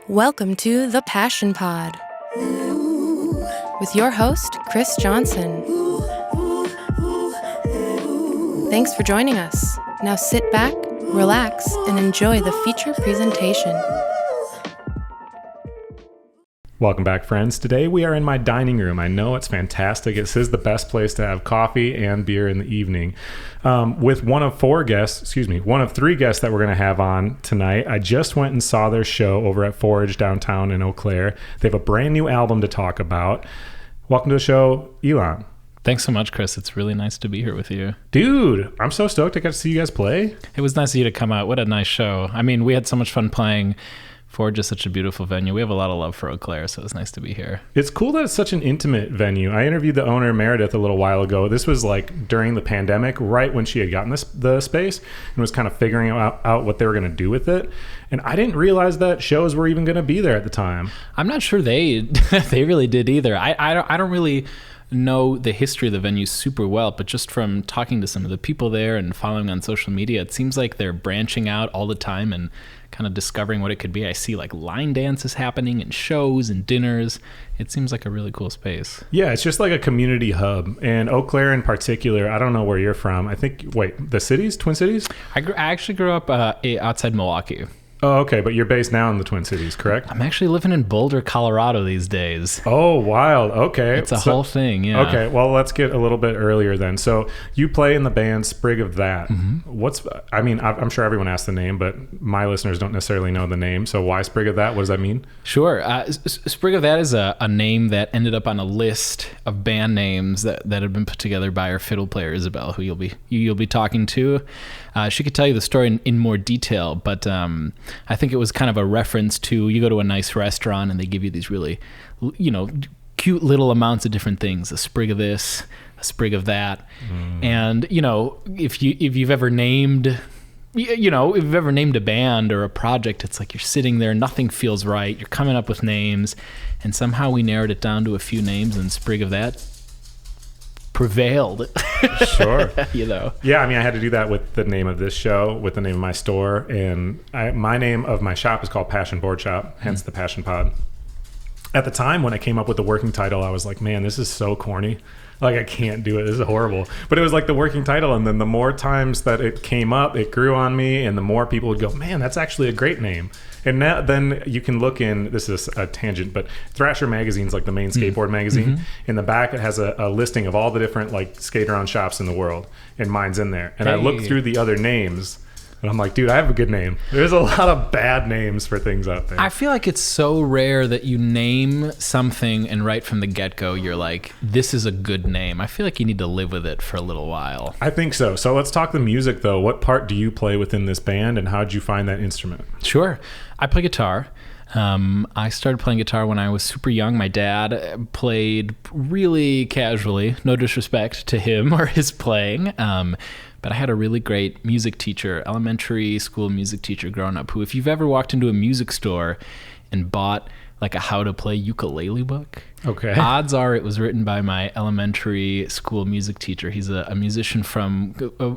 Welcome to The Passion Pod with your host, Chris Johnson. Thanks for joining us. Now sit back, relax, and enjoy the feature presentation. Welcome back, friends. Today we are in my dining room. I know it's fantastic. This is the best place to have coffee and beer in the evening. With one of three guests that we're going to have on tonight. I just went and saw their show over at Forage downtown in Eau Claire. They have a brand new album to talk about. Welcome to the show, Ilan. Thanks so much, Chris. It's really nice to be here with you. Dude, I'm so stoked I got to see you guys play. It was nice of you to come out. What a nice show. I mean, we had so much fun playing. Forge is such a beautiful venue. We have a lot of love for Eau Claire, so it's nice to be here. It's cool that it's such an intimate venue. I interviewed the owner, Meredith, a little while ago. This was like during the pandemic, right when she had gotten the space and was kind of figuring out what they were going to do with it. And I didn't realize that shows were even going to be there at the time. I'm not sure they really did either. I don't really know the history of the venue super well, but just from talking to some of the people there and following on social media, it seems like they're branching out all the time and kind of discovering what it could be. I see like line dances happening and shows and dinners. It seems like a really cool space. Yeah, it's just like a community hub. And Eau Claire in particular, I don't know where you're from. I think, the cities? Twin Cities? I actually grew up outside Milwaukee. Oh, okay, but you're based now in the Twin Cities, correct? I'm actually living in Boulder, Colorado these days. Oh, wild. Okay. It's a whole thing, yeah. Okay, well, let's get a little bit earlier then. So you play in the band Sprig of That. Mm-hmm. I'm sure everyone asked the name, but my listeners don't necessarily know the name. So why Sprig of That? What does that mean? Sure. Sprig of That is a name that ended up on a list of band names that had been put together by our fiddle player, Isabel, who you'll be talking to. She could tell you the story in more detail, but I think it was kind of a reference to, you go to a nice restaurant and they give you these really, cute little amounts of different things, a sprig of this, a sprig of that. And, if you've ever named, if you've ever named a band or a project, it's like you're sitting there, nothing feels right, you're coming up with names, and somehow we narrowed it down to a few names, and Sprig of That prevailed. Sure. Yeah, I had to do that with the name of this show, with the name of my store, and my name of my shop is called Passion Board Shop, hence the Passion Pod. At the time when I came up with the working title, I was like, man, this is so corny. Like, I can't do it. This is horrible. But it was like the working title, and then the more times that it came up, it grew on me, and the more people would go, man, that's actually a great name. And now, then you can look in, this is a tangent, but Thrasher magazine's like the main skateboard magazine. Mm-hmm. In the back, it has a listing of all the different like skate-around shops in the world, and mine's in there. And I look through the other names, and I'm like, dude, I have a good name. There's a lot of bad names for things out there. I feel like it's so rare that you name something and right from the get-go, you're like, this is a good name. I feel like you need to live with it for a little while. I think so. So let's talk the music, though. What part do you play within this band, and how did you find that instrument? Sure. I play guitar. I started playing guitar when I was super young. My dad played really casually, no disrespect to him or his playing. But I had a really great music teacher, elementary school music teacher growing up, who, if you've ever walked into a music store and bought like a how to play ukulele book, okay, odds are it was written by my elementary school music teacher. He's a musician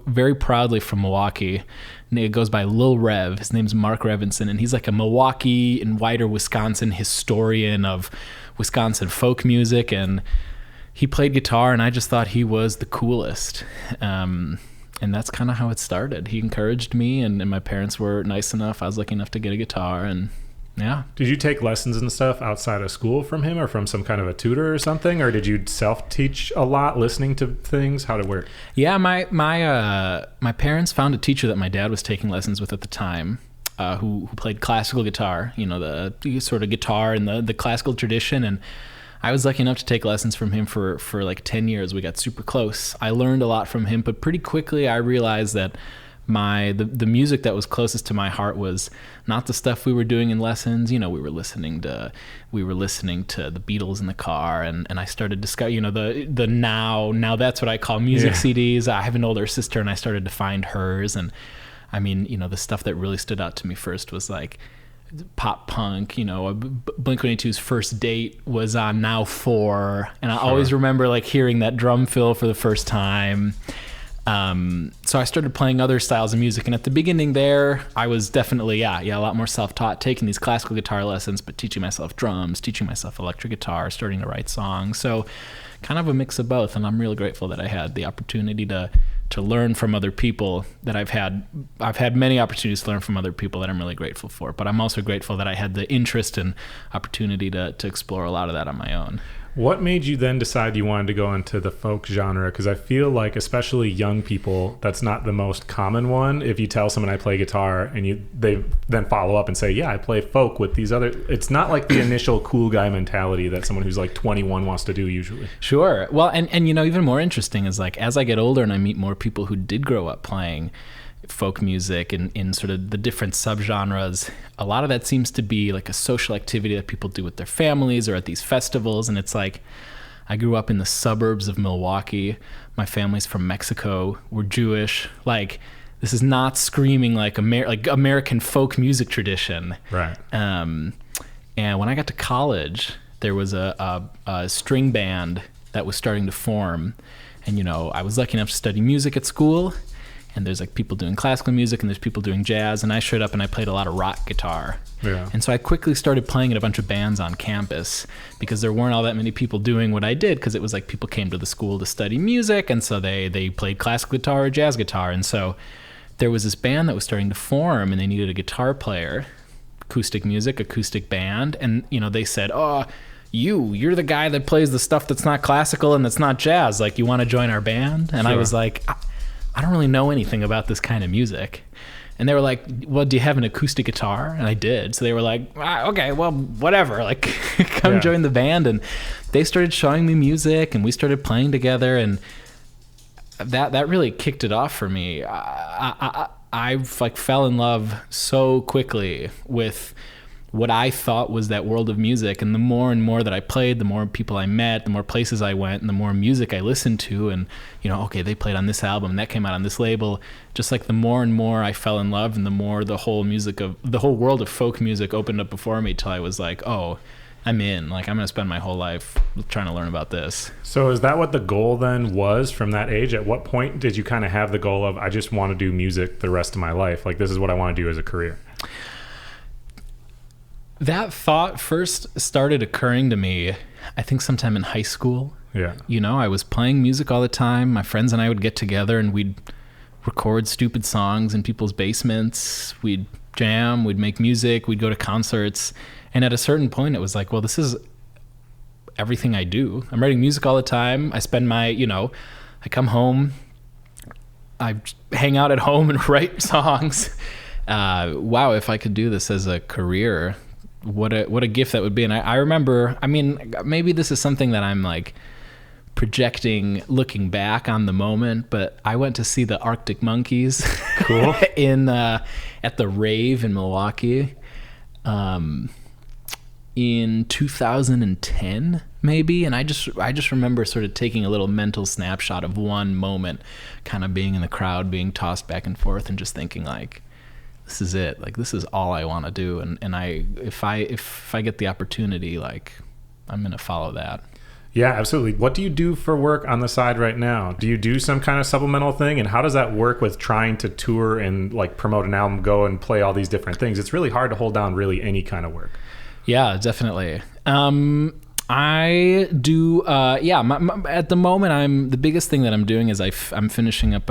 very proudly from Milwaukee. And it goes by Lil Rev. His name's Mark Revinson, and he's like a Milwaukee and wider Wisconsin historian of Wisconsin folk music. And he played guitar, and I just thought he was the coolest. And that's kind of how it started. He encouraged me, and my parents were nice enough. I was lucky enough to get a guitar, and yeah. Did you take lessons and stuff outside of school from him, or from some kind of a tutor or something? Or did you self-teach a lot, listening to things? How did it work? Yeah, my parents found a teacher that my dad was taking lessons with at the time, who played classical guitar, the sort of guitar in the classical tradition. And I was lucky enough to take lessons from him for like 10 years. We got super close. I learned a lot from him, but pretty quickly I realized that the music that was closest to my heart was not the stuff we were doing in lessons. We were listening to the Beatles in the car, and I started discovering, the now that's what I call music CDs. I have an older sister, and I started to find hers, and the stuff that really stood out to me first was like pop punk. Blink-182's First Date was on Now 4, and I always remember like hearing that drum fill for the first time. So I started playing other styles of music, and at the beginning there, I was definitely, a lot more self-taught, taking these classical guitar lessons, but teaching myself drums, teaching myself electric guitar, starting to write songs. So kind of a mix of both, and I'm really grateful that I had the opportunity to learn from other people that I've had many opportunities to learn from other people that I'm really grateful for, but I'm also grateful that I had the interest and opportunity to explore a lot of that on my own. What made you then decide you wanted to go into the folk genre? Because I feel like, especially young people, that's not the most common one. If you tell someone I play guitar and they then follow up and say, yeah, I play folk with these other... It's not like the initial cool guy mentality that someone who's like 21 wants to do usually. Sure. Well, and even more interesting is like, as I get older and I meet more people who did grow up playing folk music and in sort of the different subgenres, a lot of that seems to be like a social activity that people do with their families or at these festivals. And it's like, I grew up in the suburbs of Milwaukee. My family's from Mexico. We're Jewish. Like, this is not screaming like American folk music tradition. Right. And when I got to college, there was a string band that was starting to form. And, I was lucky enough to study music at school. And there's like people doing classical music and there's people doing jazz. And I showed up and I played a lot of rock guitar. Yeah. And so I quickly started playing in a bunch of bands on campus because there weren't all that many people doing what I did, because it was like people came to the school to study music. And so they played classical guitar or jazz guitar. And so there was this band that was starting to form and they needed a guitar player, acoustic music, acoustic band. And, they said, oh, you're the guy that plays the stuff that's not classical and that's not jazz. Like, you want to join our band? And Sure. I was like, I don't really know anything about this kind of music. And they were like, well, do you have an acoustic guitar? And I did. So they were like, okay, well, whatever. Like, come join the band. And they started showing me music and we started playing together. And that really kicked it off for me. I fell in love so quickly with what I thought was that world of music. And the more and more that I played, the more people I met, the more places I went, and the more music I listened to. And, okay, they played on this album, that came out on this label. Just like the more and more I fell in love, and the more the whole world of folk music opened up before me, till I was like, oh, I'm in. Like, I'm going to spend my whole life trying to learn about this. So is that what the goal then was from that age? At what point did you kind of have the goal of, I just want to do music the rest of my life? Like, this is what I want to do as a career? That thought first started occurring to me, I think sometime in high school. Yeah. I was playing music all the time. My friends and I would get together and we'd record stupid songs in people's basements. We'd jam, we'd make music, we'd go to concerts. And at a certain point, it was like, well, this is everything I do. I'm writing music all the time. I spend I come home, I hang out at home and write songs. Wow, if I could do this as a career, what a gift that would be. And I remember, maybe this is something that I'm like projecting looking back on the moment, but I went to see the Arctic Monkeys Cool. at the Rave in Milwaukee in 2010 maybe. And I just remember sort of taking a little mental snapshot of one moment, kind of being in the crowd, being tossed back and forth, and just thinking like, this is it. Like, this is all I want to do. And if I get the opportunity, like, I'm going to follow that. Yeah, absolutely. What do you do for work on the side right now? Do you do some kind of supplemental thing? And how does that work with trying to tour and like promote an album, go and play all these different things? It's really hard to hold down really any kind of work. Yeah, definitely. I do, at the moment, the biggest thing that I'm doing is I'm finishing up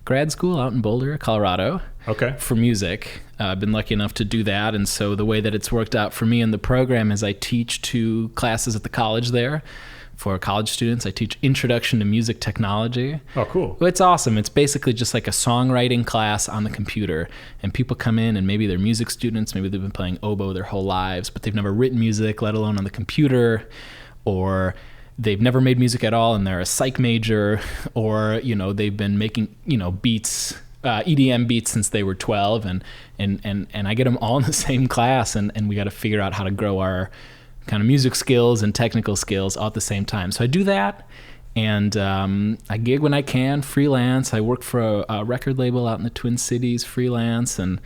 grad school out in Boulder, Colorado. Okay. For music. I've been lucky enough to do that. And so the way that it's worked out for me in the program is I teach 2 classes at the college there. For college students, I teach Introduction to Music Technology. Oh, cool. It's awesome. It's basically just like a songwriting class on the computer. And people come in and maybe they're music students, maybe they've been playing oboe their whole lives, but they've never written music, let alone on the computer, or they've never made music at all and they're a psych major, or, they've been making, beats, EDM beats since they were 12, and I get them all in the same class, and we got to figure out how to grow our kind of music skills and technical skills all at the same time. So I do that, and I gig when I can, freelance. I work for a record label out in the Twin Cities, freelance, and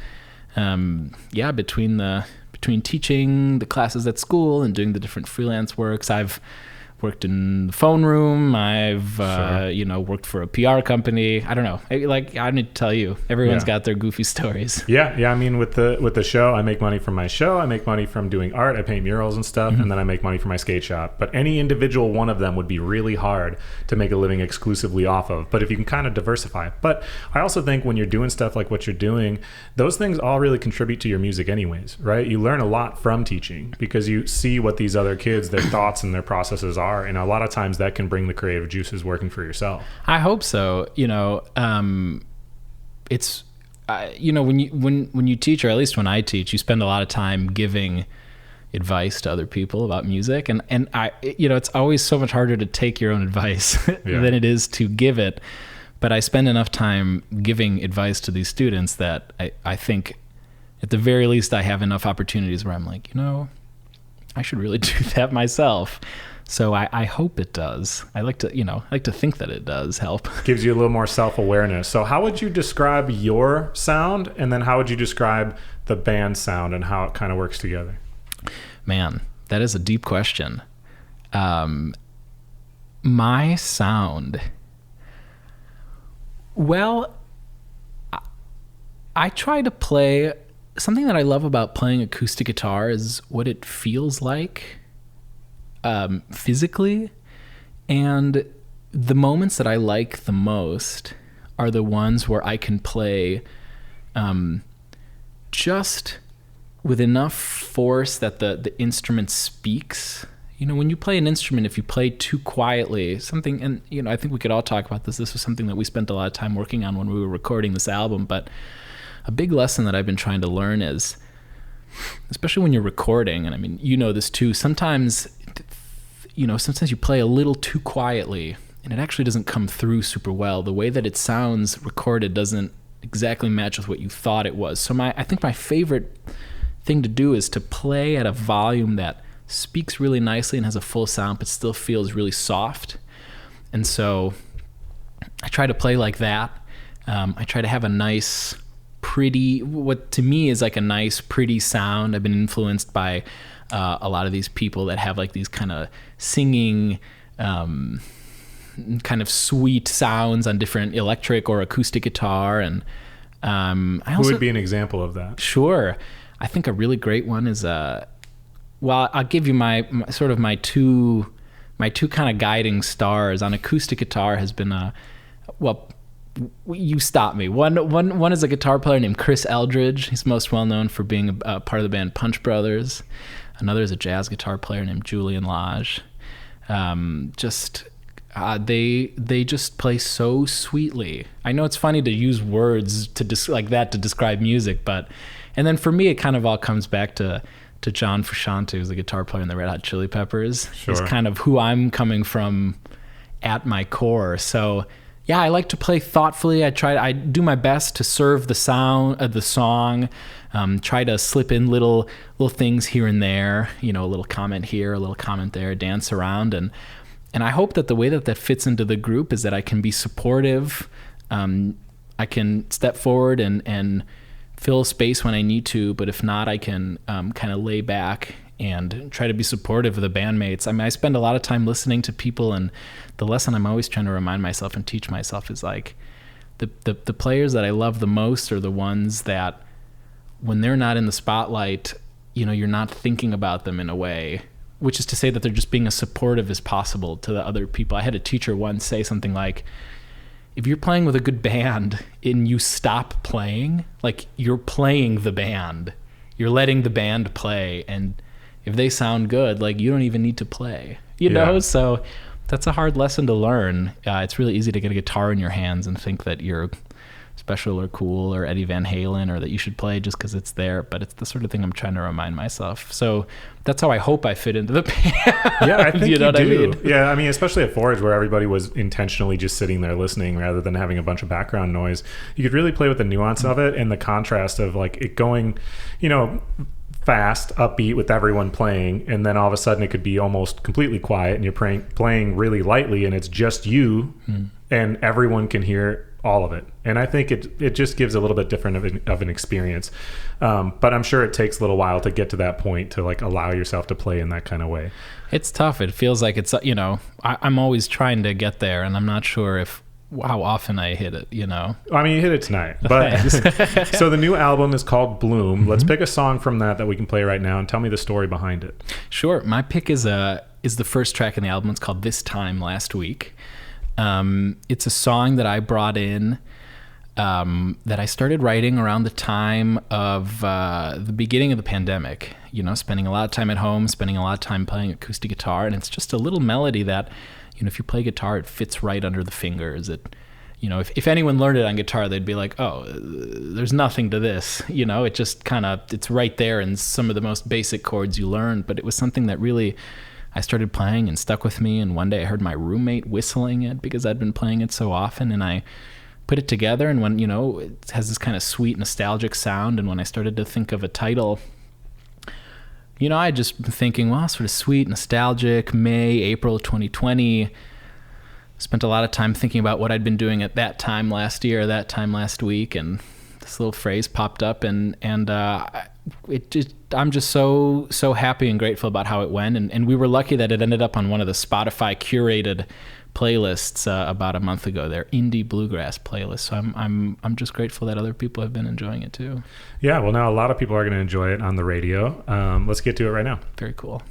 between teaching the classes at school and doing the different freelance works, I've worked in the phone room. I've worked for a PR company. I don't know. I need to tell you, everyone's got their goofy stories. Yeah. I mean, with the show, I make money from my show. I make money from doing art. I paint murals and stuff, and then I make money from my skate shop. But any individual one of them would be really hard to make a living exclusively off of. But if you can kind of diversify. But I also think when you're doing stuff like what you're doing, those things all really contribute to your music anyways, right? You learn a lot from teaching because you see what these other kids, their thoughts and their processes are. And a lot of times that can bring the creative juices working for yourself. I hope so. It's when you teach, or at least when I teach, you spend a lot of time giving advice to other people about music, and I it's always so much harder to take your own advice than it is to give it. But I spend enough time giving advice to these students that I think at the very least I have enough opportunities where I'm like, I should really do that myself. So I hope it does. I like to think that it does help. Gives you a little more self-awareness. So how would you describe your sound, and then how would you describe the band sound and how it kind of works together? Man, that is a deep question. My sound. Well, I try to play something that I love about playing acoustic guitar is what it feels like. Physically, and the moments that I like the most are the ones where I can play just with enough force that the instrument speaks. When you play an instrument, if you play too quietly, and I think we could all talk about this. This was something that we spent a lot of time working on when we were recording this album, but a big lesson that I've been trying to learn is, especially when you're recording, and I mean, this too, sometimes you play a little too quietly and it actually doesn't come through super well. The way that it sounds recorded doesn't exactly match with what you thought it was. So I think my favorite thing to do is to play at a volume that speaks really nicely and has a full sound, but still feels really soft. And so I try to play like that. I try to have a nice, pretty, what to me is like a nice, pretty sound. I've been influenced by a lot of these people that have like these kind of singing, kind of sweet sounds on different electric or acoustic guitar. And who would be an example of that? Sure. I think a really great one is, I'll give you my two kind of guiding stars on acoustic guitar has been, you stop me. One is a guitar player named Chris Eldridge. He's most well known for being a part of the band Punch Brothers. Another is a jazz guitar player named Julian Lage. They just play so sweetly. I know it's funny to use words like that to describe music, and then for me it kind of all comes back to John Frusciante, who's the guitar player in the Red Hot Chili Peppers. Sure. He's kind of who I'm coming from at my core. So yeah, I like to play thoughtfully. I do my best to serve the sound of the song, try to slip in little things here and there, a little comment here, a little comment there, dance around. And I hope that the way that fits into the group is that I can be supportive. I can step forward and fill space when I need to, but if not, I can kind of lay back and try to be supportive of the bandmates. I mean, I spend a lot of time listening to people, and the lesson I'm always trying to remind myself and teach myself is like the players that I love the most are the ones that when they're not in the spotlight, you're not thinking about them in a way, which is to say that they're just being as supportive as possible to the other people. I had a teacher once say something like, if you're playing with a good band and you stop playing, like you're playing the band, you're letting the band play, and if they sound good, like you don't even need to play, know? So that's a hard lesson to learn. It's really easy to get a guitar in your hands and think that you're special or cool or Eddie Van Halen or that you should play just because it's there, but it's the sort of thing I'm trying to remind myself. So that's how I hope I fit into the band. Yeah, I think you know do. What I mean? Yeah, I mean, especially at Forage where everybody was intentionally just sitting there listening rather than having a bunch of background noise. You could really play with the nuance of it and the contrast of like it going, fast, upbeat with everyone playing, and then all of a sudden it could be almost completely quiet and you're playing really lightly and it's just you and everyone can hear all of it. And I think it just gives a little bit different of an experience. But I'm sure it takes a little while to get to that point to like allow yourself to play in that kind of way. It's tough. It feels like it's, I'm always trying to get there, and I'm not sure how often I hit it, I mean, you hit it tonight. But so the new album is called Bloom. Mm-hmm. Let's pick a song from that we can play right now and tell me the story behind it. Sure. My pick is the first track in the album. It's called This Time Last Week. It's a song that I brought in that I started writing around the time of the beginning of the pandemic, spending a lot of time at home, spending a lot of time playing acoustic guitar. And it's just a little melody that, if you play guitar, it fits right under the fingers. If anyone learned it on guitar, they'd be like, oh, there's nothing to this. It just it's right there in some of the most basic chords you learn. But it was something that really I started playing and stuck with me. And one day I heard my roommate whistling it because I'd been playing it so often. And I put it together. And when, it has this kind of sweet, nostalgic sound. And when I started to think of a title, I just been thinking, well, sort of sweet, nostalgic, April 2020. Spent a lot of time thinking about what I'd been doing at that time last year, that time last week, and this little phrase popped up, and I'm just so happy and grateful about how it went, and we were lucky that it ended up on one of the Spotify curated playlists about a month ago. Their indie bluegrass playlist. So I'm just grateful that other people have been enjoying it too. Yeah, well, now a lot of people are going to enjoy it on the radio. Let's get to it right now. Very cool.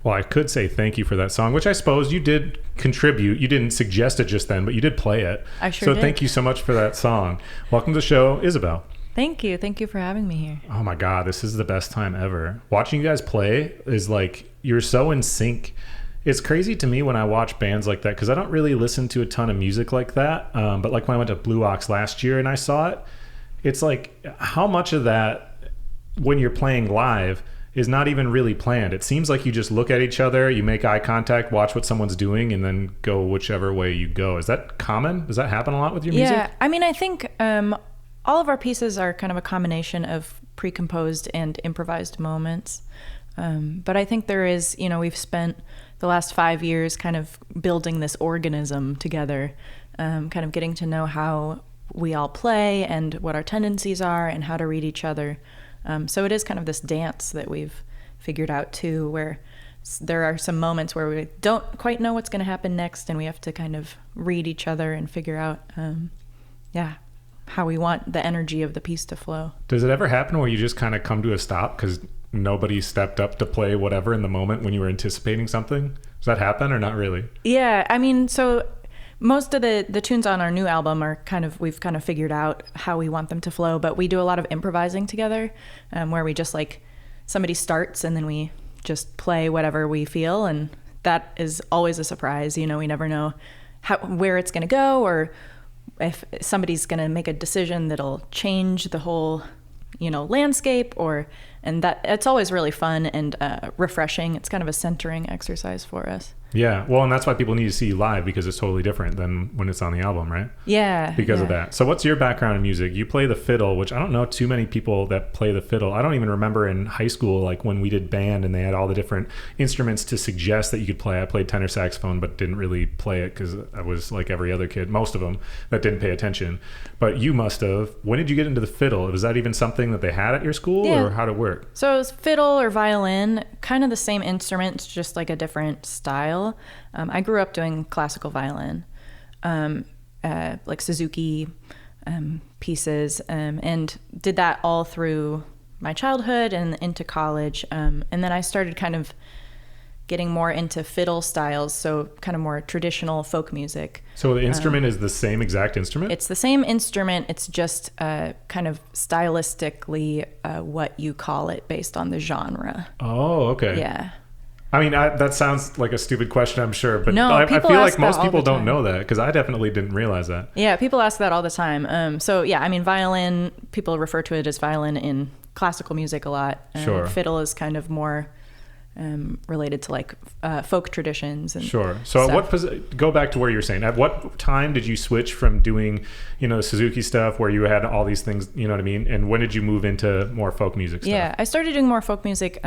Well, I could say thank you for that song, which I suppose you did contribute. You didn't suggest it just then, but you did play it. I sure did. So thank you so much for that song. Welcome to the show, Isabel. Thank you. Thank you for having me here. Oh my God, this is the best time ever. Watching you guys play is like, you're so in sync. It's crazy to me when I watch bands like that, because I don't really listen to a ton of music like that. But like when I went to Blue Ox last year and I saw it, it's like how much of that when you're playing live is not even really planned. It seems like you just look at each other, you make eye contact, watch what someone's doing, and then go whichever way you go. Is that common? Does that happen a lot with your music? Yeah, I mean, I think all of our pieces are kind of a combination of pre-composed and improvised moments. But I think there is, we've spent the last 5 years kind of building this organism together, kind of getting to know how we all play and what our tendencies are and how to read each other. So it is kind of this dance that we've figured out too, where there are some moments where we don't quite know what's going to happen next, and we have to kind of read each other and figure out, how we want the energy of the piece to flow. Does it ever happen where you just kind of come to a stop because nobody stepped up to play whatever in the moment when you were anticipating something? Does that happen or not really? Yeah, I mean, so most of the tunes on our new album are we've kind of figured out how we want them to flow, but we do a lot of improvising together, where we just like somebody starts and then we just play whatever we feel, and that is always a surprise. We never know where it's going to go, or if somebody's going to make a decision that'll change the whole landscape, and that it's always really fun and refreshing. It's kind of a centering exercise for us. Yeah, well, and that's why people need to see you live, because it's totally different than when it's on the album, right? Yeah. Because of that. So what's your background in music? You play the fiddle, which I don't know too many people that play the fiddle. I don't even remember in high school, like when we did band and they had all the different instruments to suggest that you could play. I played tenor saxophone, but didn't really play it because I was like every other kid, most of them, that didn't pay attention. But you must have. When did you get into the fiddle? Was that even something that they had at your school, or how'd it work? So it was fiddle or violin, kind of the same instrument, just like a different style. I grew up doing classical violin, like Suzuki pieces, and did that all through my childhood and into college. And then I started kind of getting more into fiddle styles, so kind of more traditional folk music. So the instrument is the same exact instrument? It's the same instrument. It's just kind of stylistically what you call it based on the genre. Oh, okay. Yeah. I mean, that sounds like a stupid question, I'm sure, but no, I feel like most people don't time. know that, because I definitely didn't realize that. Yeah, people ask that all the time. So yeah, I mean, violin, people refer to it as violin in classical music a lot. Sure. Fiddle is kind of more related to like folk traditions. And sure. So go back to where you were saying, at what time did you switch from doing, Suzuki stuff where you had all these things, you know what I mean? And when did you move into more folk music stuff? Yeah, I started doing more folk music.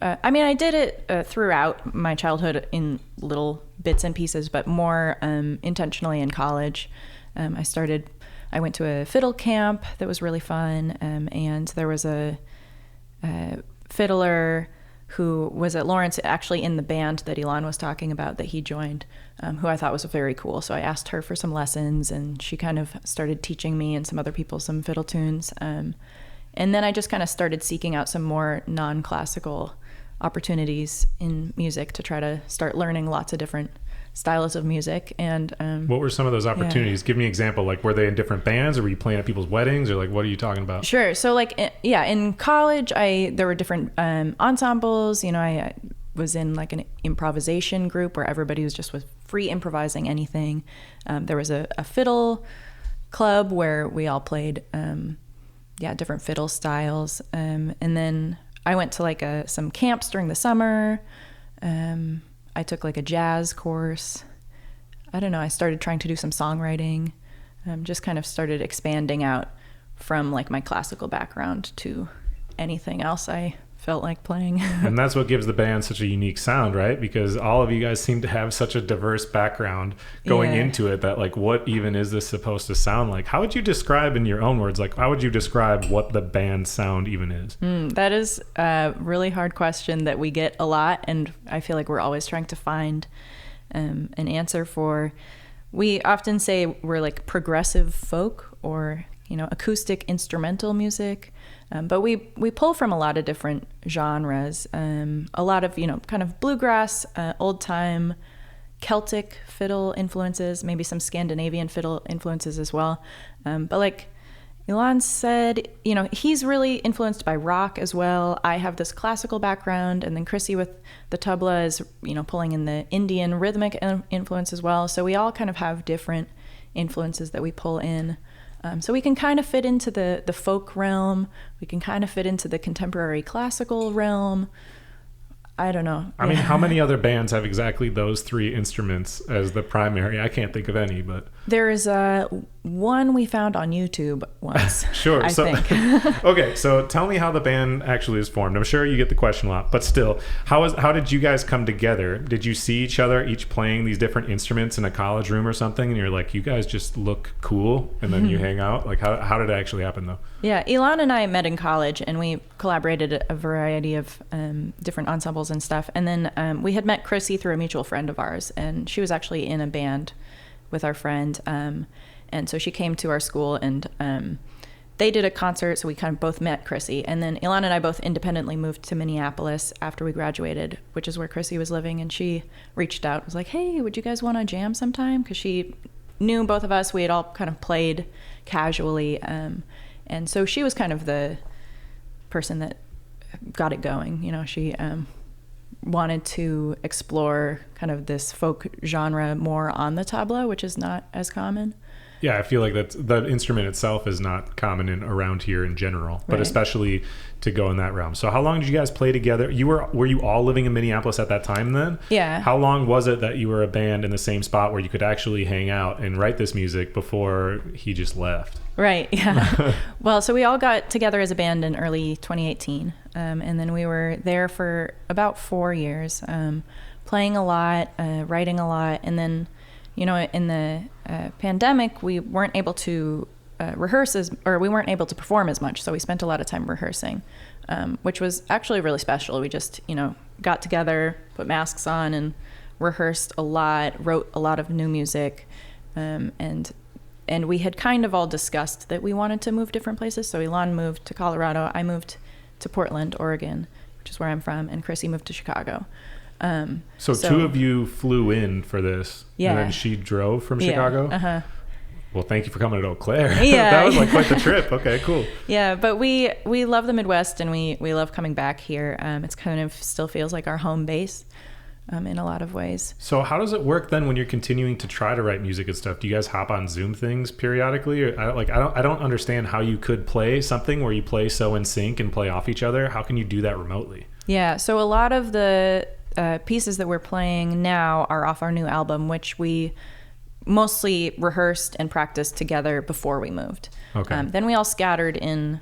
I mean, I did it throughout my childhood in little bits and pieces, but more intentionally in college. I went to a fiddle camp that was really fun, and there was a fiddler who was at Lawrence, actually in the band that Ilan was talking about that he joined, who I thought was very cool. So I asked her for some lessons, and she kind of started teaching me and some other people some fiddle tunes. And then I just kind of started seeking out some more non-classical opportunities in music to try to start learning lots of different styles of music. And what were some of those opportunities? Give me an example. Like, were they in different bands, or were you playing at people's weddings, or like, what are you talking about? Sure. So like, in college, there were different ensembles. I was in like an improvisation group where everybody was free improvising anything. There was a fiddle club where we all played different fiddle styles. And then I went to like some camps during the summer. I took like a jazz course. I don't know. I started trying to do some songwriting. Just kind of started expanding out from like my classical background to anything else I felt like playing. And that's what gives the band such a unique sound, right? Because all of you guys seem to have such a diverse background going into it, that like, what even is this supposed to sound like? How would you describe, in your own words, like how would you describe what the band sound even is? That is a really hard question that we get a lot, and I feel like we're always trying to find an answer for. We often say we're like progressive folk, or acoustic instrumental music. But we pull from a lot of different genres, a lot of, kind of bluegrass, old time Celtic fiddle influences, maybe some Scandinavian fiddle influences as well. But like Ilan said, he's really influenced by rock as well. I have this classical background, and then Krissy with the tabla is, pulling in the Indian rhythmic influence as well. So we all kind of have different influences that we pull in. So we can kind of fit into the folk realm. We can kind of fit into the contemporary classical realm. I don't know. I mean, how many other bands have exactly those three instruments as the primary? I can't think of any, but there is one we found on YouTube once. Sure. I think. Okay, so tell me how the band actually is formed. I'm sure you get the question a lot, but still, how did you guys come together? Did you see each other each playing these different instruments in a college room or something, and you're like, you guys just look cool, and then you hang out? Like, how did it actually happen though? Yeah, Ilan and I met in college, and we collaborated a variety of different ensembles and stuff. And then we had met Krissy through a mutual friend of ours, and she was actually in a band with our friend. And so she came to our school, and they did a concert, so we kind of both met Krissy. And then Ilan and I both independently moved to Minneapolis after we graduated, which is where Krissy was living. And she reached out, was like, hey, would you guys want to jam sometime? Because she knew both of us. We had all kind of played casually. And so she was kind of the person that got it going. She wanted to explore kind of this folk genre more on the tabla, which is not as common. Yeah, I feel like the instrument itself is not common around here in general, but especially to go in that realm. So how long did you guys play together? Were you all living in Minneapolis at that time then? Yeah. How long was it that you were a band in the same spot where you could actually hang out and write this music before he just left? Right, yeah. Well, so we all got together as a band in early 2018, and then we were there for about 4 years, playing a lot, writing a lot, and then in the pandemic, we weren't able to rehearse we weren't able to perform as much. So we spent a lot of time rehearsing, which was actually really special. We just, got together, put masks on, and rehearsed a lot, wrote a lot of new music, and we had kind of all discussed that we wanted to move different places. So Ilan moved to Colorado. I moved to Portland, Oregon, which is where I'm from, and Krissy moved to Chicago. So two of you flew in for this, and then she drove from Chicago? Uh-huh. Well, thank you for coming to Eau Claire. Yeah. That was like quite the trip. Okay, cool. Yeah, but we love the Midwest, and we love coming back here. It's kind of still feels like our home base in a lot of ways. So how does it work then when you're continuing to try to write music and stuff? Do you guys hop on Zoom things periodically? Or I don't understand how you could play something where you play so in sync and play off each other. How can you do that remotely? Yeah, so a lot of the pieces that we're playing now are off our new album, which we mostly rehearsed and practiced together before we moved. Okay. Then we all scattered in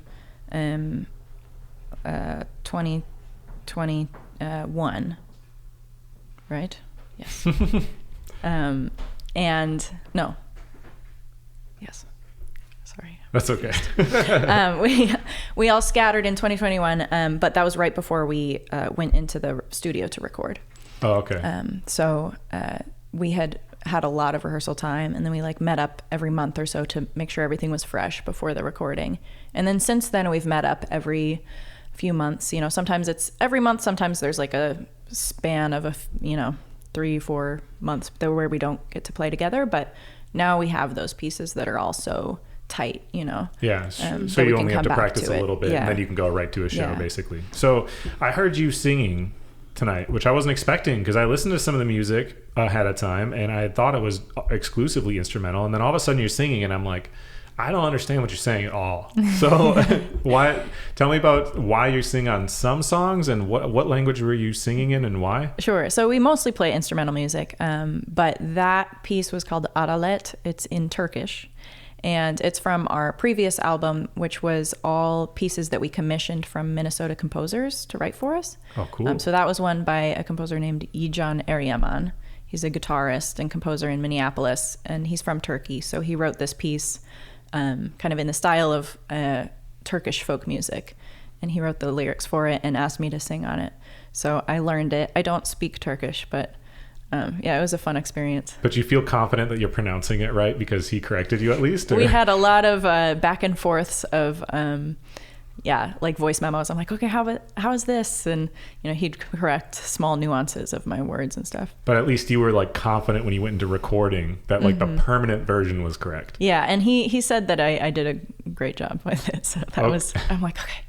2021, right? Yes. And no. Yes. Sorry. That's okay. We all scattered in 2021, but that was right before we went into the studio to record. Oh, okay. So we had a lot of rehearsal time, and then we met up every month or so to make sure everything was fresh before the recording. And then since then we've met up every few months. Sometimes it's every month, sometimes there's a span of 3-4 months where we don't get to play together, but now we have those pieces that are also tight, Yeah, so you only have to practice a little bit, and then you can go right to a show, basically. So I heard you singing tonight, which I wasn't expecting, because I listened to some of the music ahead of time, and I thought it was exclusively instrumental, and then all of a sudden you're singing, and I'm like, I don't understand what you're saying at all. So tell me about why you sing on some songs, and what language were you singing in, and why? Sure. So we mostly play instrumental music, but that piece was called Adalet. It's in Turkish, and it's from our previous album, which was all pieces that we commissioned from Minnesota composers to write for us. Oh, cool. So that was one by a composer named Ilan Blanck. He's a guitarist and composer in Minneapolis, and he's from Turkey. So he wrote this piece kind of in the style of Turkish folk music, and he wrote the lyrics for it and asked me to sing on it. So I learned it. I don't speak Turkish, but Yeah, it was a fun experience. But you feel confident that you're pronouncing it right because he corrected you at least? Or? We had a lot of back and forths of, like voice memos. I'm like, okay, how is this? And, he'd correct small nuances of my words and stuff. But at least you were like confident when you went into recording that like the permanent version was correct. Yeah, and he said that I did a great job with it. So I'm like, okay.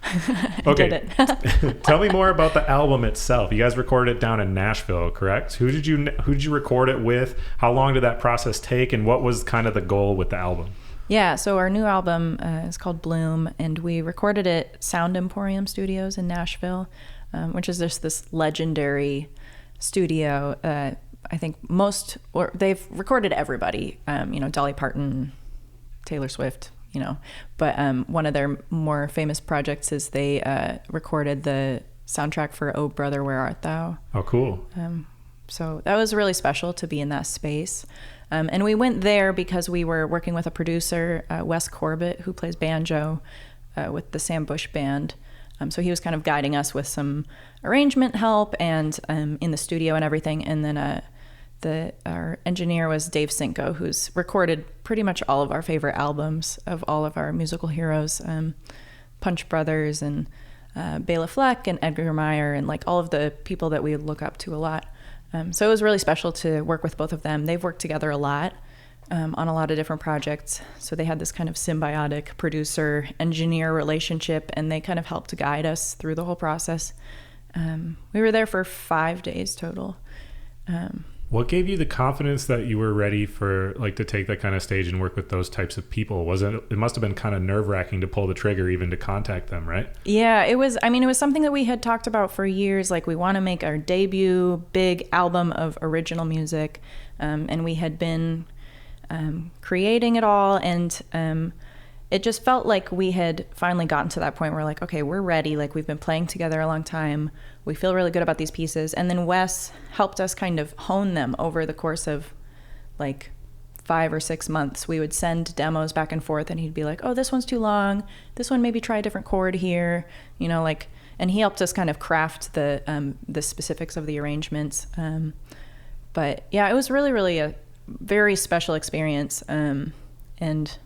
I did it. Tell me more about the album itself. You guys recorded it down in Nashville, correct? Who did you record it with? How long did that process take? And what was kind of the goal with the album? Yeah, so our new album is called Bloom, and we recorded it Sound Emporium Studios in Nashville, which is just this legendary studio. I think they've recorded everybody, Dolly Parton, Taylor Swift, but one of their more famous projects is they recorded the soundtrack for Oh Brother, Where Art Thou? Oh, cool. So that was really special to be in that space. And we went there because we were working with a producer, Wes Corbett, who plays banjo with the Sam Bush Band. So he was kind of guiding us with some arrangement help and in the studio and everything. And then our engineer was Dave Cinco, who's recorded pretty much all of our favorite albums of all of our musical heroes, Punch Brothers and Bela Fleck and Edgar Meyer and like all of the people that we look up to a lot. So it was really special to work with both of them. They've worked together a lot on a lot of different projects. So they had this kind of symbiotic producer-engineer relationship, and they kind of helped to guide us through the whole process. We were there for 5 days total. What gave you the confidence that you were ready for like to take that kind of stage and work with those types of people? It must have been kind of nerve-wracking to pull the trigger even to contact them, right? Yeah, it was something that we had talked about for years. Like, we want to make our debut big album of original music. And we had been creating it all, and it just felt like we had finally gotten to that point where like, okay, we're ready. Like, we've been playing together a long time. We feel really good about these pieces. And then Wes helped us kind of hone them over the course of like 5 or 6 months. We would send demos back and forth, and he'd be like, oh, this one's too long. This one, maybe try a different chord here, and he helped us kind of craft the specifics of the arrangements. But yeah, it was really, really a very special experience. And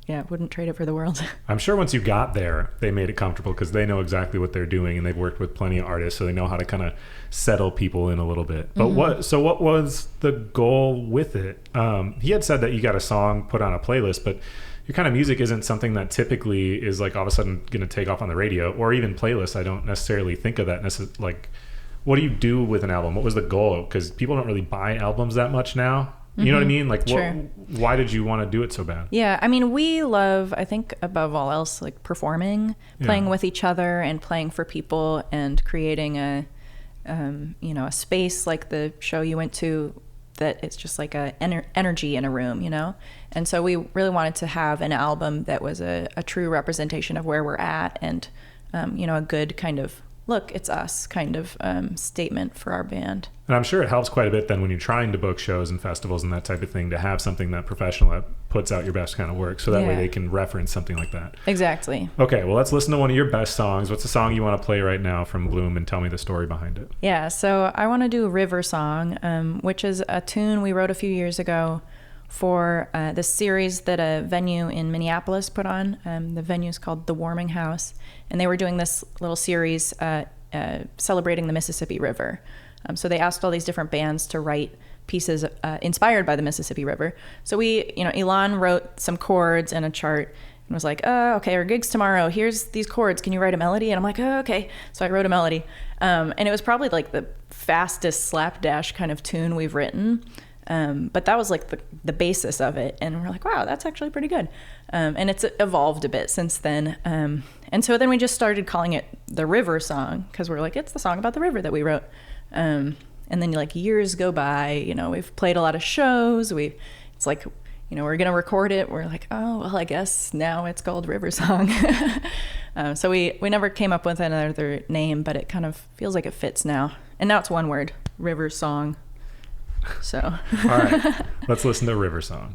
yeah, wouldn't trade it for the world. I'm sure once you got there, they made it comfortable because they know exactly what they're doing, and they've worked with plenty of artists, so they know how to kind of settle people in a little bit. But what was the goal with it? He had said that you got a song put on a playlist, but your kind of music isn't something that typically is like all of a sudden going to take off on the radio or even playlists. I don't necessarily think of that like, what do you do with an album? What was the goal? Because people don't really buy albums that much now. You know what I mean? Like, sure. Why did you want to do it so bad? Yeah, I mean, we love, I think above all else, like performing, playing with each other and playing for people and creating a space like the show you went to that it's just like a energy in a room, And so we really wanted to have an album that was a true representation of where we're at and, a good kind of, look, it's us kind of statement for our band. And I'm sure it helps quite a bit then when you're trying to book shows and festivals and that type of thing to have something that professional that puts out your best kind of work, so that way they can reference something like that. Exactly. Okay, well, let's listen to one of your best songs. What's the song you want to play right now from Bloom, and tell me the story behind it? Yeah, so I want to do River Song, which is a tune we wrote a few years ago for this series that a venue in Minneapolis put on. The venue is called The Warming House, and they were doing this little series celebrating the Mississippi River. So they asked all these different bands to write pieces inspired by the Mississippi River. So Ilan wrote some chords and a chart and was like, oh, okay, our gig's tomorrow. Here's these chords. Can you write a melody? And I'm like, oh, okay. So I wrote a melody. And it was probably like the fastest slapdash kind of tune we've written. But that was like the basis of it. And we're like, wow, that's actually pretty good. And it's evolved a bit since then. And so then we just started calling it the River Song because we're like, it's the song about the river that we wrote. And then like years go by, we've played a lot of shows. It's like, we're going to record it. We're like, oh, well, I guess now it's called River Song. So we never came up with another name, but it kind of feels like it fits now. And now it's one word, River Song. So. All right, let's listen to River Song.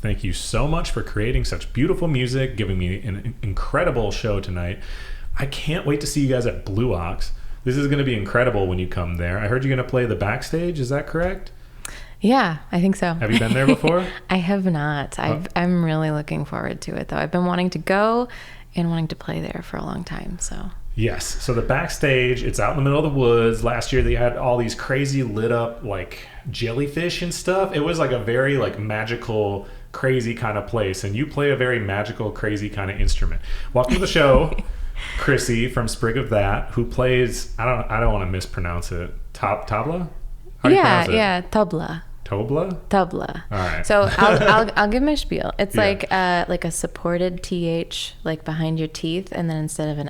thank you so much for creating such beautiful music, giving me an incredible show tonight. I can't wait to see you guys at Blue Ox. This is going to be incredible when you come there. I heard you're going to play the backstage. Is that correct? Yeah, I think so. Have you been there before? I have not. I'm really looking forward to it, though. I've been wanting to go and wanting to play there for a long time, so... Yes. So the backstage, it's out in the middle of the woods. Last year they had all these crazy lit up like jellyfish and stuff. It was like a very like magical, crazy kind of place. And you play a very magical, crazy kind of instrument. Welcome to the show, Krissy from Sprig of That, who plays, I don't want to mispronounce it. Tabla? How do you pronounce it? Yeah, tabla. Tabla? All right. So I'll give my spiel. It's like a supported th like behind your teeth, and then instead of an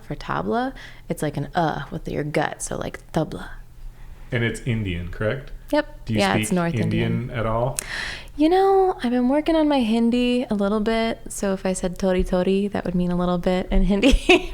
for tabla, it's like an with your gut. So like tabla. And it's Indian, correct? Yep. Do you speak it's North Indian at all? You know, I've been working on my Hindi a little bit. So if I said tori tori, that would mean a little bit in Hindi.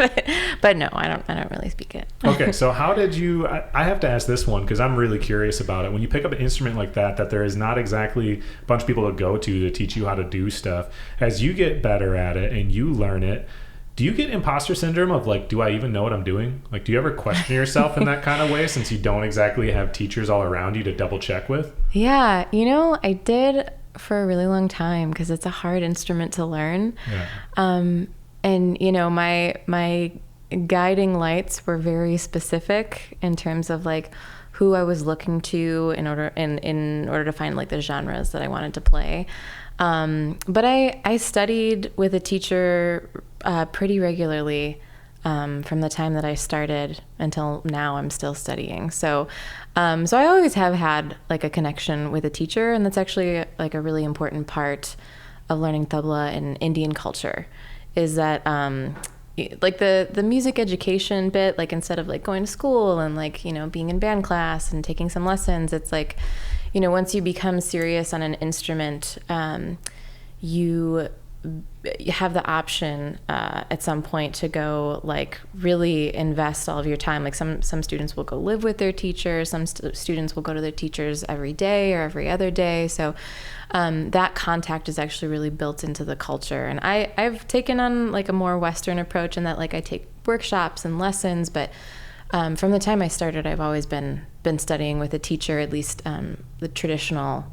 but no, I don't really speak it. Okay, so how did you... I have to ask this one because I'm really curious about it. When you pick up an instrument like that there is not exactly a bunch of people to go to teach you how to do stuff, as you get better at it and you learn it, do you get imposter syndrome of like, do I even know what I'm doing? Like, do you ever question yourself in that kind of way since you don't exactly have teachers all around you to double check with? Yeah, you know, I did for a really long time because it's a hard instrument to learn. Yeah. And, you know, my guiding lights were very specific in terms of like who I was looking to in order to find like the genres that I wanted to play. But I studied with a teacher pretty regularly from the time that I started until now. I'm still studying. So I always have had like a connection with a teacher, and that's actually like a really important part of learning tabla in Indian culture, is that like the music education bit, like instead of like going to school and like, you know, being in band class and taking some lessons, it's like, you know, once you become serious on an instrument, you have the option at some point to go like really invest all of your time. Like some students will go live with their teachers, some students will go to their teachers every day or every other day. So that contact is actually really built into the culture. And I've taken on like a more Western approach in that like I take workshops and lessons, but from the time I started, I've always been studying with a teacher, at least the traditional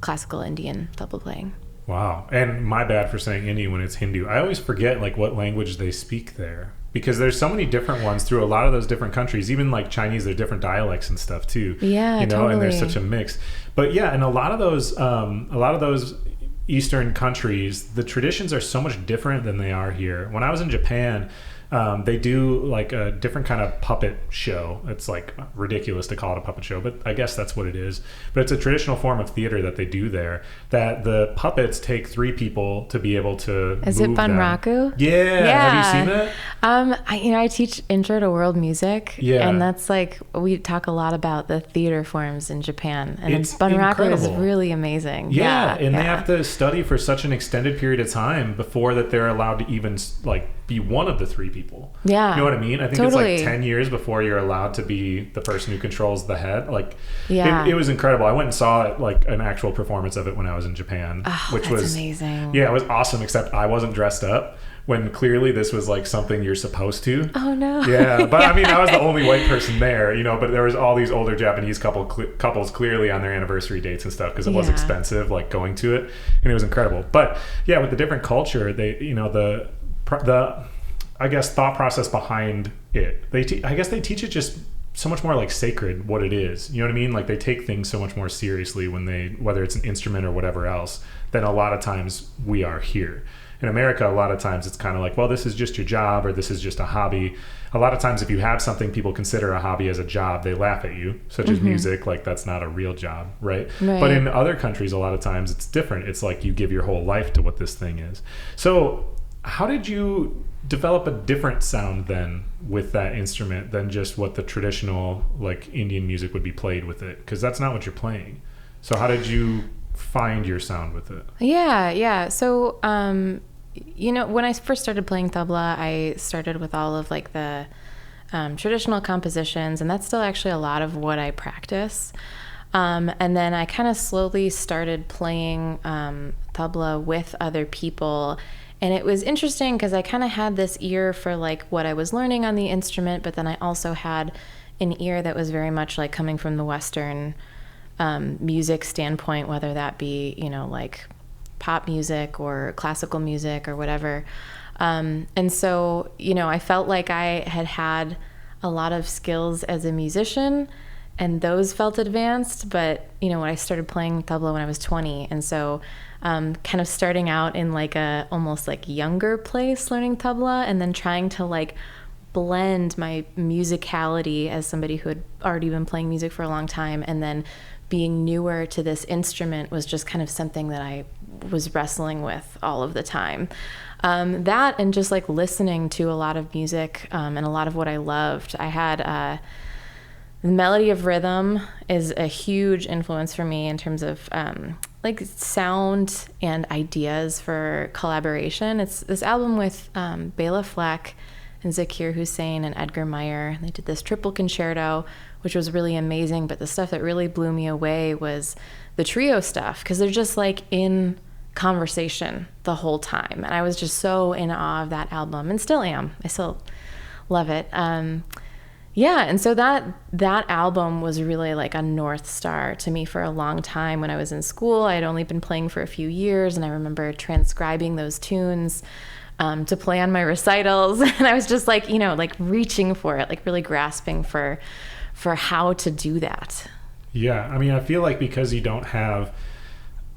classical Indian tabla playing. Wow. And my bad for saying Indian when it's Hindu. I always forget like what language they speak there, because there's so many different ones through a lot of those different countries. Even like Chinese, there's different dialects and stuff too. Yeah, you know, totally. And there's such a mix. But yeah, and a lot of those Eastern countries, the traditions are so much different than they are here. When I was in Japan, they do like a different kind of puppet show. It's like ridiculous to call it a puppet show, but I guess that's what it is. But it's a traditional form of theater that they do there, that the puppets take 3 people to be able to Is move it them. Bunraku? Yeah. Have you seen that? I teach Intro to World Music. Yeah. And that's like, we talk a lot about the theater forms in Japan. And It's Bunraku is incredible. really amazing. Yeah, and they have to study for such an extended period of time before that they're allowed to even like be one of the 3 people. Yeah. You know what I mean? I think Totally. it's like 10 years before you're allowed to be the person who controls the head. Like, Yeah. it was incredible. I went and saw it, like an actual performance of it when I was in Japan, which that's was amazing. Yeah, it was awesome, except I wasn't dressed up when clearly this was like something you're supposed to. Oh no. Yeah, but I mean, I was the only white person there, you know, but there was all these older Japanese couples clearly on their anniversary dates and stuff, because it was Yeah. expensive, like going to it, and it was incredible. But yeah, with the different culture, they, you know, the I guess thought process behind it, I guess they teach it just so much more like sacred what it is. You know what I mean? Like they take things so much more seriously when whether it's an instrument or whatever else, than a lot of times we are here. In America, a lot of times it's kind of like, well, this is just your job, or this is just a hobby. A lot of times if you have something people consider a hobby as a job, they laugh at you, such as music, like that's not a real job, right? But in other countries, a lot of times it's different. It's like you give your whole life to what this thing is. So how did you develop a different sound then with that instrument than just what the traditional like Indian music would be played with it? Because that's not what you're playing. So how did you find your sound with it? Yeah. So, you know, when I first started playing tabla, I started with all of like the traditional compositions, and that's still actually a lot of what I practice. And then I kind of slowly started playing tabla with other people. And it was interesting because I kind of had this ear for like what I was learning on the instrument, but then I also had an ear that was very much like coming from the Western music standpoint, whether that be, you know, like pop music or classical music or whatever. And so, you know, I felt like I had a lot of skills as a musician, and those felt advanced. But, you know, when I started playing tabla when I was 20, and so kind of starting out in like a almost like younger place learning tabla, and then trying to like blend my musicality as somebody who had already been playing music for a long time, and then being newer to this instrument was just kind of something that I was wrestling with all of the time. That and just like listening to a lot of music and a lot of what I loved. I had the melody of rhythm is a huge influence for me in terms of like sound and ideas for collaboration. It's this album with Bela Fleck and Zakir Hussain and Edgar Meyer. They did this triple concerto, which was really amazing. But the stuff that really blew me away was the trio stuff, because they're just like in conversation the whole time. And I was just so in awe of that album, and still am. I still love it. Yeah, and so that album was really like a North Star to me for a long time. When I was in school, I had only been playing for a few years, and I remember transcribing those tunes to play on my recitals. And I was just like, you know, like reaching for it, like really grasping for how to do that. Yeah, I mean, I feel like because you don't have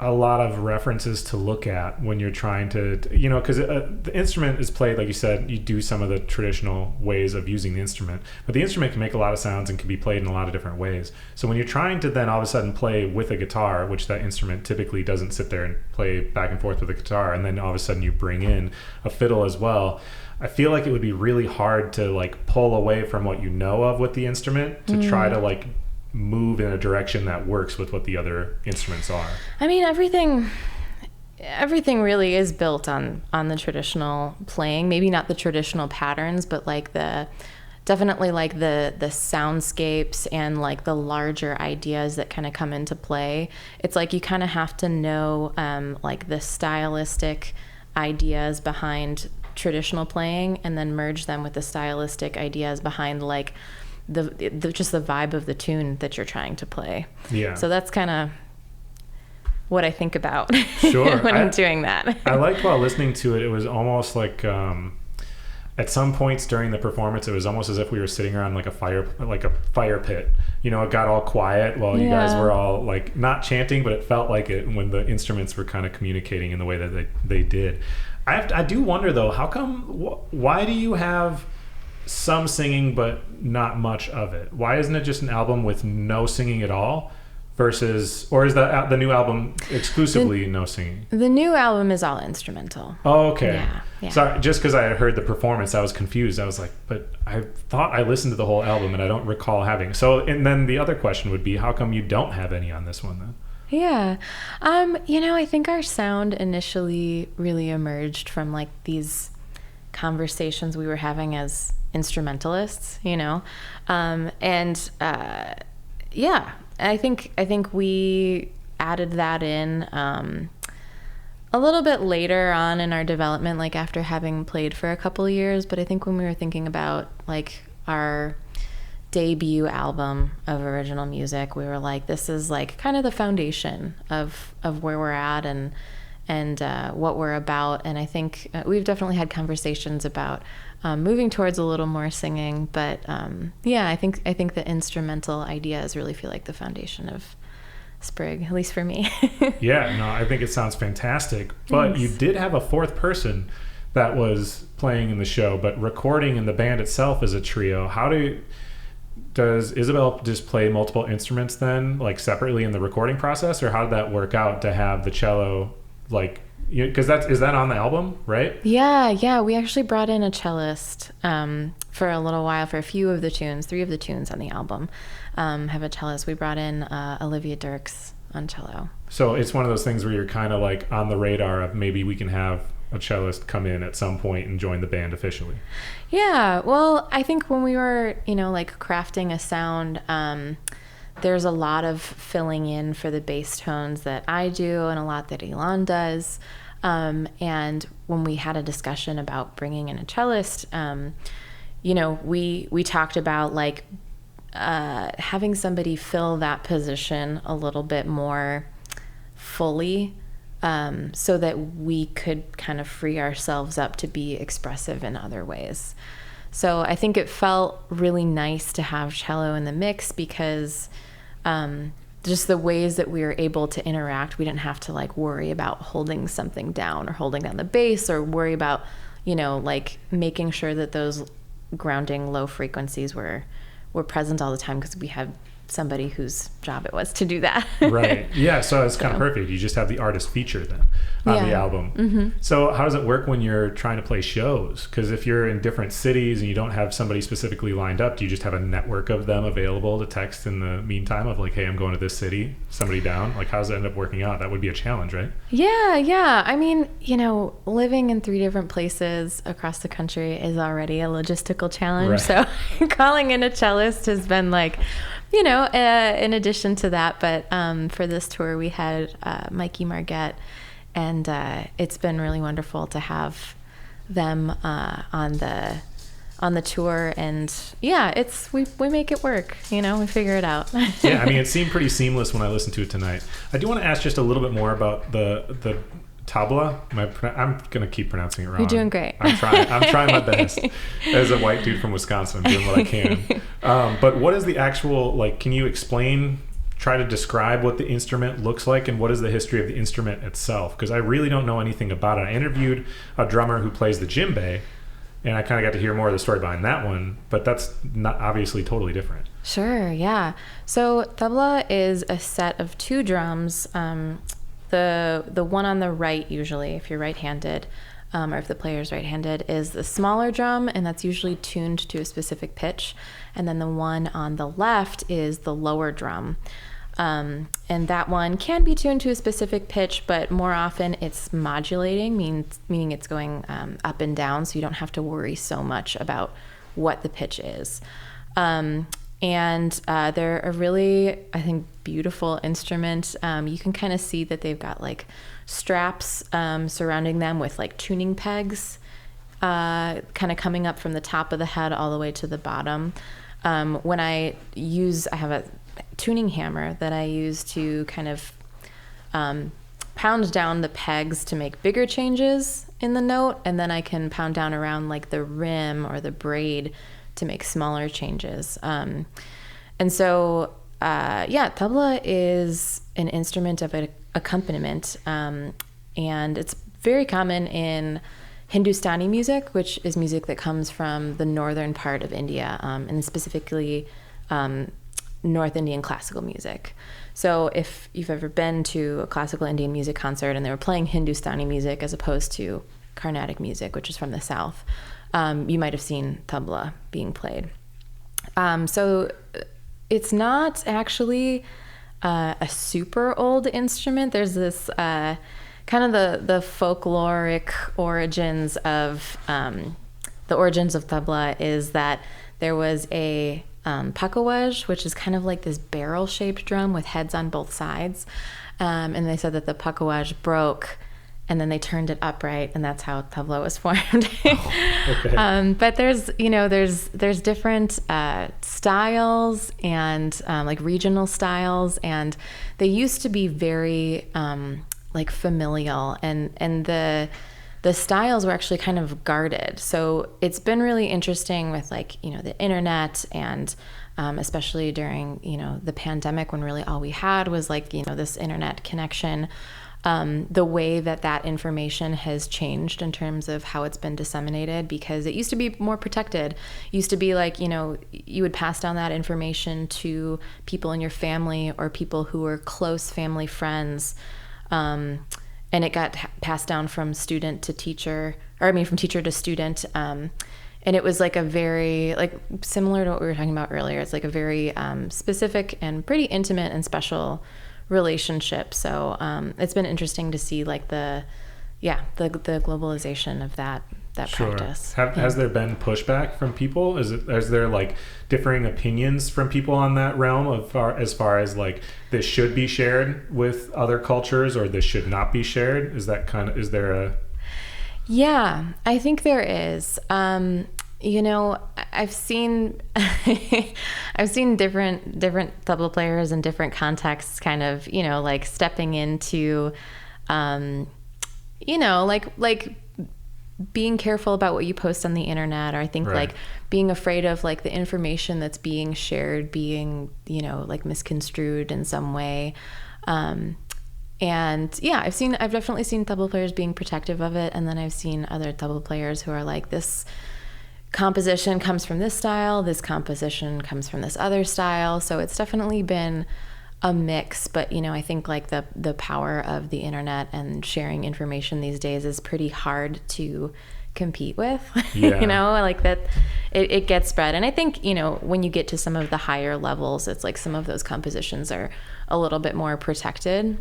a lot of references to look at when you're trying to, you know, because the instrument is played, like you said, you do some of the traditional ways of using the instrument, but the instrument can make a lot of sounds and can be played in a lot of different ways. So when you're trying to then all of a sudden play with a guitar, which that instrument typically doesn't sit there and play back and forth with a guitar, and then all of a sudden you bring in a fiddle as well, I feel like it would be really hard to like pull away from what you know of with the instrument to try to like move in a direction that works with what the other instruments are. I mean, everything really is built on the traditional playing. Maybe not the traditional patterns, but like definitely like the soundscapes and like the larger ideas that kind of come into play. It's like you kind of have to know like the stylistic ideas behind traditional playing, and then merge them with the stylistic ideas behind like the just the vibe of the tune that you're trying to play. Yeah. So that's kind of what I think about when I'm doing that. I liked while listening to it, it was almost like at some points during the performance, it was almost as if we were sitting around like a fire pit. You know, it got all quiet while you guys were all like not chanting, but it felt like it when the instruments were kind of communicating in the way that they did. I do wonder though, how come? Why do you have some singing but not much of it? Why isn't it just an album with no singing at all versus, or is the new album exclusively no singing? The new album is all instrumental. Oh, okay. Yeah. Sorry, just because I had heard the performance, I was confused. I was like, but I thought I listened to the whole album and I don't recall having. So, and then the other question would be, how come you don't have any on this one then? Yeah. You know, I think our sound initially really emerged from like these conversations we were having as instrumentalists, you know? Yeah, I think we added that in a little bit later on in our development, like after having played for a couple of years. But I think when we were thinking about like our debut album of original music, we were like, this is like kind of the foundation of where we're at and what we're about. And I think we've definitely had conversations about moving towards a little more singing, but yeah, I think the instrumental ideas really feel like the foundation of Sprig, at least for me. Yeah, no, I think it sounds fantastic. But you did have a fourth person that was playing in the show, but recording in the band itself as a trio. Does Isabel just play multiple instruments then, like separately in the recording process, or how did that work out to have the cello, like, because is that on the album, right? Yeah. We actually brought in a cellist for a little while for a few of the tunes. 3 of the tunes on the album have a cellist. We brought in Olivia Dirks on cello. So it's one of those things where you're kind of like on the radar of maybe we can have a cellist come in at some point and join the band officially. Yeah, well, I think when we were, you know, like crafting a sound, there's a lot of filling in for the bass tones that I do and a lot that Ilan does. And when we had a discussion about bringing in a cellist, we talked about like having somebody fill that position a little bit more fully, so that we could kind of free ourselves up to be expressive in other ways. So I think it felt really nice to have cello in the mix because just the ways that we were able to interact, we didn't have to like worry about holding something down or holding down the bass or worry about, like making sure that those grounding low frequencies were present all the time, because we had somebody whose job it was to do that. Right. Yeah. So it's kind of perfect. You just have the artist feature then on the album. Mm-hmm. So how does it work when you're trying to play shows? Because if you're in different cities and you don't have somebody specifically lined up, do you just have a network of them available to text in the meantime of like, hey, I'm going to this city, somebody down? Like, how does it end up working out? That would be a challenge, right? Yeah. I mean, living in 3 different places across the country is already a logistical challenge. Right. So calling in a cellist has been like, in addition to that, but for this tour we had Mikey Margette, and it's been really wonderful to have them on the tour, and yeah, we make it work, we figure it out. Yeah, I mean, it seemed pretty seamless when I listened to it tonight. I do want to ask just a little bit more about the tabla. I'm gonna keep pronouncing it wrong. You're doing great. I'm trying my best. As a white dude from Wisconsin, I'm doing what I can. But what is the actual, like, can you try to describe what the instrument looks like and what is the history of the instrument itself? Because I really don't know anything about it. I interviewed a drummer who plays the djembe, and I kind of got to hear more of the story behind that one, but that's not obviously totally different. Sure, yeah. So tabla is a set of 2 drums. The one on the right, usually, if you're right-handed, or if the player's right-handed, is the smaller drum, and that's usually tuned to a specific pitch. And then the one on the left is the lower drum. And that one can be tuned to a specific pitch, but more often it's modulating, meaning it's going up and down, so you don't have to worry so much about what the pitch is. And they're a really, I think, beautiful instrument. You can kind of see that they've got like straps surrounding them with like tuning pegs kind of coming up from the top of the head all the way to the bottom. When I have a tuning hammer that I use to kind of pound down the pegs to make bigger changes in the note, and then I can pound down around like the rim or the braid to make smaller changes. And so, tabla is an instrument of accompaniment, and it's very common in Hindustani music, which is music that comes from the northern part of India, and specifically North Indian classical music. So if you've ever been to a classical Indian music concert and they were playing Hindustani music as opposed to Carnatic music, which is from the south, you might have seen tabla being played. So it's not actually a super old instrument. There's this kind of the folkloric origins of the origins of tabla is that there was a pakawaj, which is kind of like this barrel-shaped drum with heads on both sides, and they said that the pakawaj broke, and then they turned it upright, and that's how tabla was formed. Okay. But there's different styles and like regional styles, and they used to be very like familial, and the styles were actually kind of guarded. So it's been really interesting with like, the internet and especially during, the pandemic when really all we had was like, this internet connection. The way that information has changed in terms of how it's been disseminated, because it used to be more protected. It used to be like, you would pass down that information to people in your family or people who were close family friends. And it got passed down from student to teacher, from teacher to student. And it was like a very, like similar to what we were talking about earlier. It's like a very specific and pretty intimate and special relationship. So it's been interesting to see like the globalization of that practice. Has there been pushback from people? Is there like differing opinions from people on that realm as far as like this should be shared with other cultures or this should not be shared? Is there a... Yeah, I think there is. I've seen different tabla players in different contexts kind of, like stepping into, like being careful about what you post on the internet, or I think like being afraid of like the information that's being shared being, like misconstrued in some way. And yeah, I've definitely seen tabla players being protective of it. And then I've seen other tabla players who are like, this composition comes from this style, this composition comes from this other style. So it's definitely been a mix, but I think like the power of the internet and sharing information these days is pretty hard to compete with. Like that it gets spread. And I think when you get to some of the higher levels, it's like some of those compositions are a little bit more protected,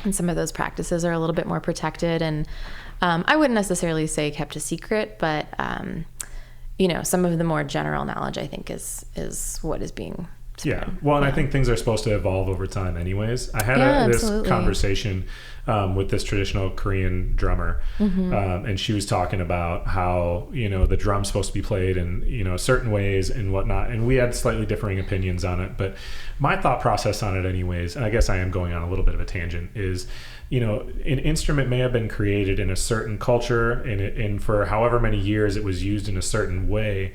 and some of those practices are a little bit more protected, and I wouldn't necessarily say kept a secret, but some of the more general knowledge, I think, is what is being spread. Yeah. Well, and I think things are supposed to evolve over time anyways. I had this conversation with this traditional Korean drummer, and she was talking about how, the drum's supposed to be played in, certain ways and whatnot. And we had slightly differing opinions on it. But my thought process on it anyways, and I guess I am going on a little bit of a tangent, is, an instrument may have been created in a certain culture and for however many years it was used in a certain way.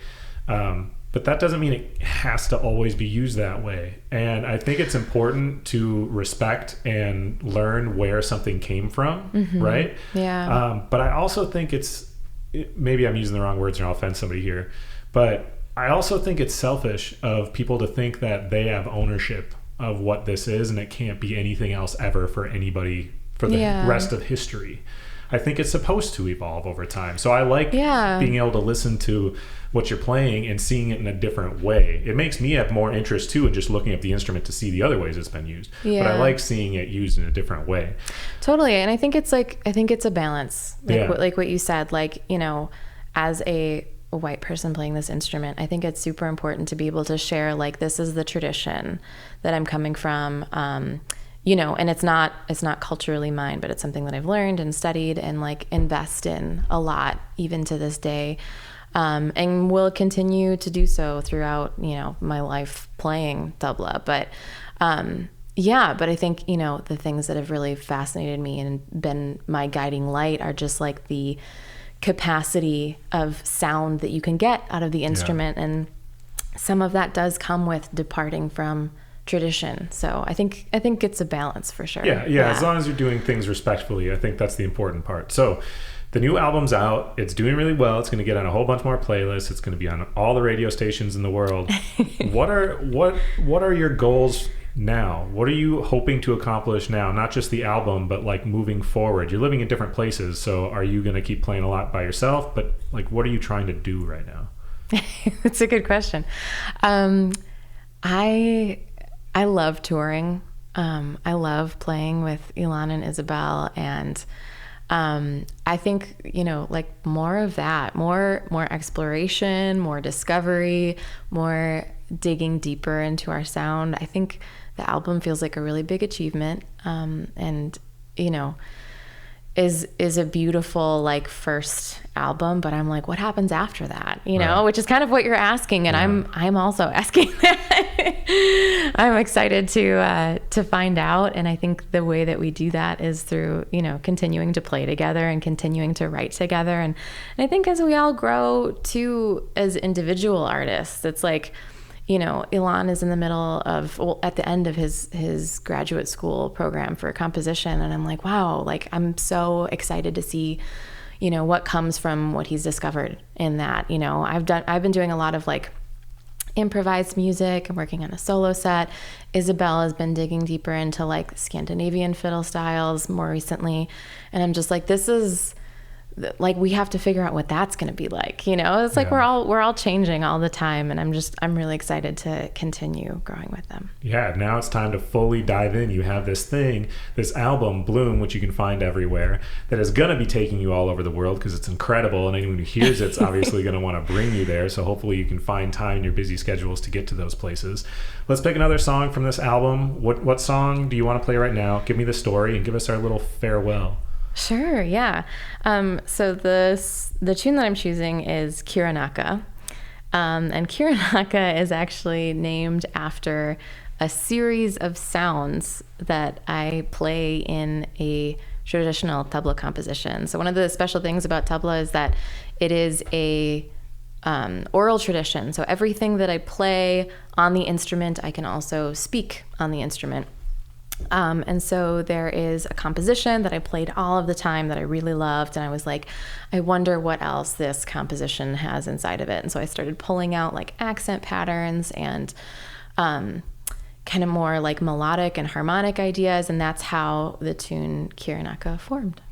But that doesn't mean it has to always be used that way. And I think it's important to respect and learn where something came from, right? Yeah. But I also think maybe I'm using the wrong words and I'll offend somebody here, but I also think it's selfish of people to think that they have ownership of what this is and it can't be anything else ever for anybody for the rest of history. I think it's supposed to evolve over time. So I like being able to listen to what you're playing and seeing it in a different way. It makes me have more interest too in just looking at the instrument to see the other ways it's been used. But I like seeing it used in a different way. Totally. And I think it's a balance. Like what you said, like, as a white person playing this instrument, I think it's super important to be able to share, like, this is the tradition that I'm coming from, and it's not culturally mine, but it's something that I've learned and studied and like invest in a lot, even to this day. And will continue to do so throughout, my life playing tabla. But, but I think, the things that have really fascinated me and been my guiding light are just like the capacity of sound that you can get out of the instrument. And some of that does come with departing from tradition. So I think it's a balance for sure. Yeah. As long as you're doing things respectfully, I think that's the important part. So the new album's out. It's doing really well. It's going to get on a whole bunch more playlists. It's going to be on all the radio stations in the world. What are your goals now? What are you hoping to accomplish now? Not just the album, but like moving forward. You're living in different places, so are you going to keep playing a lot by yourself? But like, what are you trying to do right now? That's a good question. I love touring. I love playing with Ilan and Isabel, and I think, like more of that, more exploration, more discovery, more digging deeper into our sound. I think the album feels like a really big achievement, and is a beautiful like first album, but I'm like, what happens after that? Which is kind of what you're asking, and I'm also asking that. I'm excited to find out, and I think the way that we do that is through continuing to play together and continuing to write together, and I think as we all grow too as individual artists, it's like Ilan is in the middle of, at the end of his graduate school program for composition. And I'm like, wow, like I'm so excited to see, what comes from what he's discovered in that. I've been doing a lot of like improvised music and working on a solo set. Isabel has been digging deeper into like Scandinavian fiddle styles more recently. And I'm just like, this is like we have to figure out what that's going to be like, you know. It's like Yeah. we're all changing all the time, and I'm really excited to continue growing with them. Yeah, now it's time to fully dive in. You have this thing, this album, Bloom, which you can find everywhere, that is going to be taking you all over the world because it's incredible, and anyone who hears it's obviously going to want to bring you there. So hopefully you can find time in your busy schedules to get to those places. Let's pick another song from this album. What song do you want to play right now? Give me the story and give us our little farewell. Sure, yeah. So the tune that I'm choosing is Kiranaka. And Kiranaka is actually named after a series of sounds that I play in a traditional tabla composition. So one of the special things about tabla is that it is a oral tradition. So everything that I play on the instrument, I can also speak on the instrument. And so there is a composition that I played all of the time that I really loved. And I was like, I wonder what else this composition has inside of it. And so I started pulling out like accent patterns and kind of more like melodic and harmonic ideas. And that's how the tune Kiranaka formed.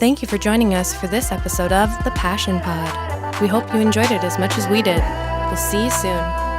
Thank you for joining us for this episode of The Passion Pod. We hope you enjoyed it as much as we did. We'll see you soon.